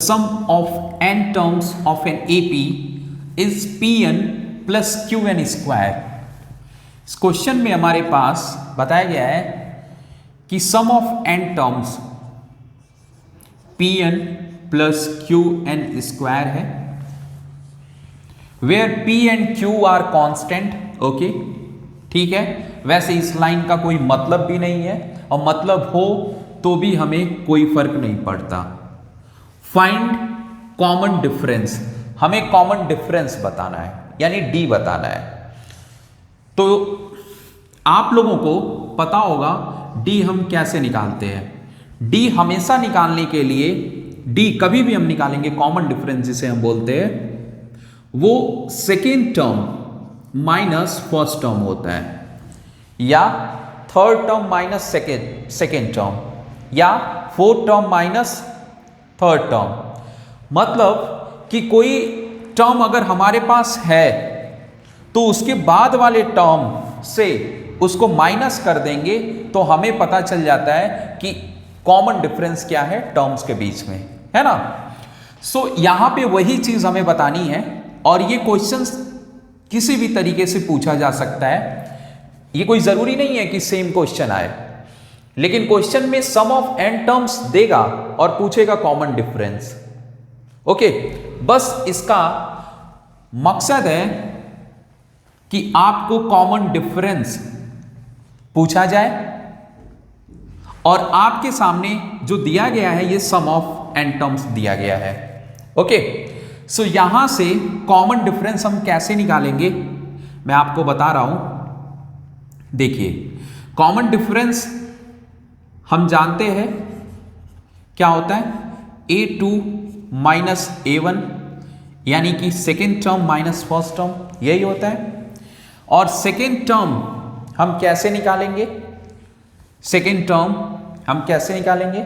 sum of n terms of an AP is Pn plus Qn square। इस question में हमारे पास बताया गया है कि sum of n terms Pn plus Qn square है, where P and Q are constant. Okay, ठीक है। वैसे इस लाइन का कोई मतलब भी नहीं है, और मतलब हो तो भी हमें कोई फर्क नहीं पड़ता। फाइंड कॉमन डिफरेंस, हमें कॉमन डिफरेंस बताना है, यानी D बताना है। तो आप लोगों को पता होगा D हम कैसे निकालते हैं। D हमेशा निकालने के लिए, D कभी भी हम निकालेंगे कॉमन डिफरेंस जिसे हम बोलते हैं, वो second term minus first term होता है, या third term minus second term, या fourth term minus third term. मतलब कि कोई टर्म अगर हमारे पास है तो उसके बाद वाले टर्म से उसको माइनस कर देंगे तो हमें पता चल जाता है कि कॉमन डिफरेंस क्या है टर्म्स के बीच में, है ना। सो यहां पे वही चीज हमें बतानी है, और ये क्वेश्चंस किसी भी तरीके से पूछा जा सकता है। ये कोई जरूरी नहीं है कि सेम क्वेश्चन आए, लेकिन क्वेश्चन में सम ऑफ n टर्म्स देगा और पूछेगा कॉमन डिफरेंस। ओके, बस इसका मकसद है कि आपको कॉमन डिफरेंस पूछा जाए, और आपके सामने जो दिया गया है ये सम ऑफ n टर्म्स दिया गया है। ओके, सो यहां से कॉमन डिफरेंस हम कैसे निकालेंगे मैं आपको बता रहा हूं। देखिए, कॉमन डिफरेंस हम जानते हैं क्या होता है, A2 माइनस A1, यानी कि second term minus first term, यही होता है। और सेकेंड टर्म हम कैसे निकालेंगे, सेकेंड टर्म हम कैसे निकालेंगे,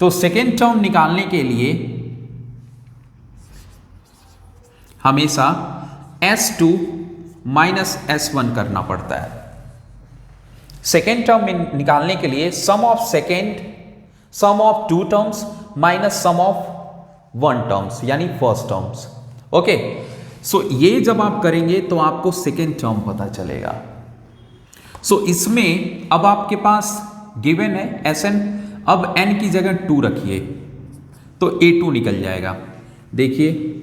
तो सेकेंड टर्म निकालने के लिए हमेशा S2 माइनस S1 करना पड़ता है। सेकेंड टर्म निकालने के लिए sum of two terms minus sum of one terms, यानी फर्स्ट टर्म्स। ओके, सो ये जब आप करेंगे तो आपको सेकेंड टर्म पता चलेगा। सो इसमें अब आपके पास गिवन है Sn, अब n की जगह 2 रखिए तो A2 निकल जाएगा। देखिए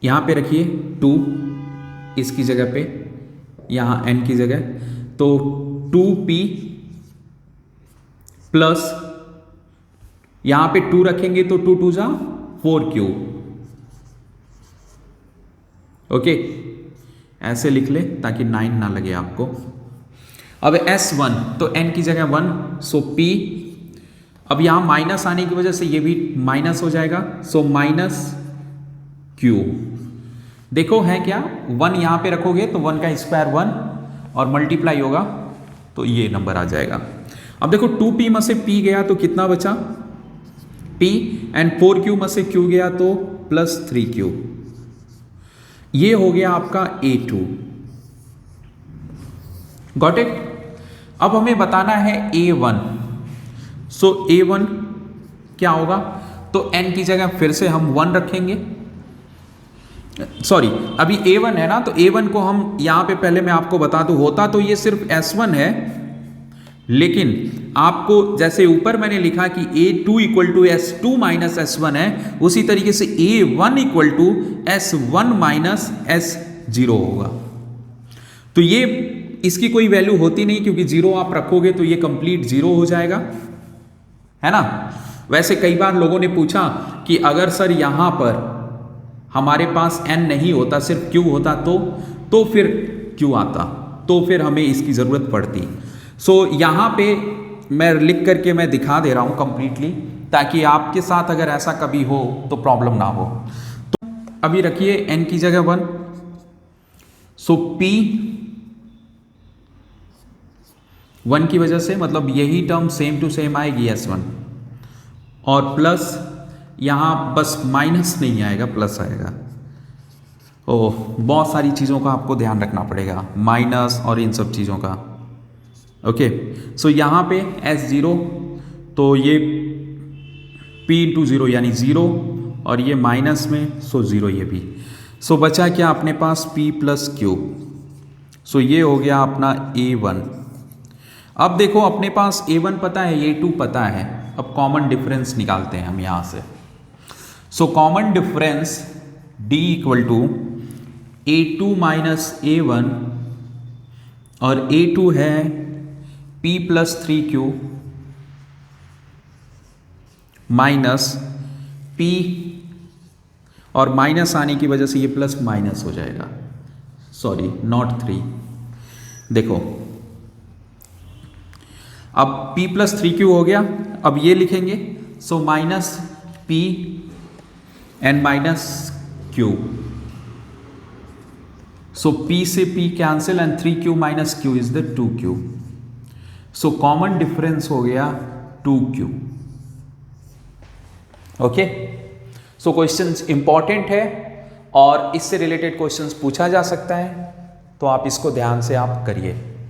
यहां पे रखिए 2 इसकी जगह पे, यहां n की जगह, तो 2p प्लस यहां पे 2 रखेंगे तो 2 2 जा 4q। ओके, ऐसे लिख ले ताकि 9 ना लगे आपको। अब S1 तो n की जगह 1, सो p, अब यहां माइनस आने की वजह से ये भी माइनस हो जाएगा, सो माइनस q। देखो है क्या, 1 यहां पे रखोगे तो 1 का स्क्वायर 1 और मल्टीप्लाई होगा तो ये नंबर आ जाएगा। अब देखो 2p में से p गया तो कितना बचा p, एंड 4q में से q गया तो प्लस 3q। ये हो गया आपका A2। Got it. अब हमें बताना है A1। सो A1 क्या होगा, तो n की जगह फिर से हम 1 रखेंगे, सॉरी अभी A1 है ना, तो A1 को हम यहां पे पहले मैं आपको बता दूं, होता तो ये सिर्फ S1 है, लेकिन आपको जैसे ऊपर मैंने लिखा कि A2 equal to S2 minus S1 है, उसी तरीके से A1 equal to S1 minus S0 होगा। तो ये इसकी कोई वैल्यू होती नहीं, क्योंकि 0 आप रखोगे तो ये कंप्लीट 0 हो जाएगा, है ना। वैसे कई बार लोगों ने पूछा कि अगर सर यहां पर हमारे पास n नहीं होता, सिर्फ q होता तो फिर q आता, तो फिर हमें इसकी जरूरत पड़ती। सो यहां पे मैं लिख करके मैं दिखा दे रहा हूं कंप्लीटली, ताकि आपके साथ अगर ऐसा कभी हो तो प्रॉब्लम ना हो। तो अभी रखिए n की जगह 1, सो p 1 की वजह से, मतलब यही टर्म सेम टू सेम आएगी S1, और प्लस यहां बस माइनस नहीं आएगा, प्लस आएगा। ओह, बहुत सारी चीज़ों का आपको ध्यान रखना पड़ेगा, माइनस और इन सब चीज़ों का। ओके, सो यहाँ पे S0, तो ये p इंटू 0 यानी 0 और ये माइनस में, सो 0 ये भी। सो बचा क्या अपने पास p प्लस क्यू। सो ये हो गया अपना a1। अब देखो अपने पास a1 पता है, a2 पता है, अब कॉमन डिफरेंस निकालते हैं हम यहाँ से। So common difference d equal to a2 minus a1 और a2 है p plus 3q minus p, और माइनस आने की वजह से ये प्लस माइनस हो जाएगा, सॉरी नॉट 3। देखो अब p प्लस 3q हो गया, अब ये लिखेंगे, so minus p and minus q। So p से p cancel and 3q minus q is the 2q। So common difference हो गया 2q। ओके, सो क्वेश्चंस इंपॉर्टेंट है और इससे रिलेटेड क्वेश्चंस पूछा जा सकता है, तो आप इसको ध्यान से आप करिए।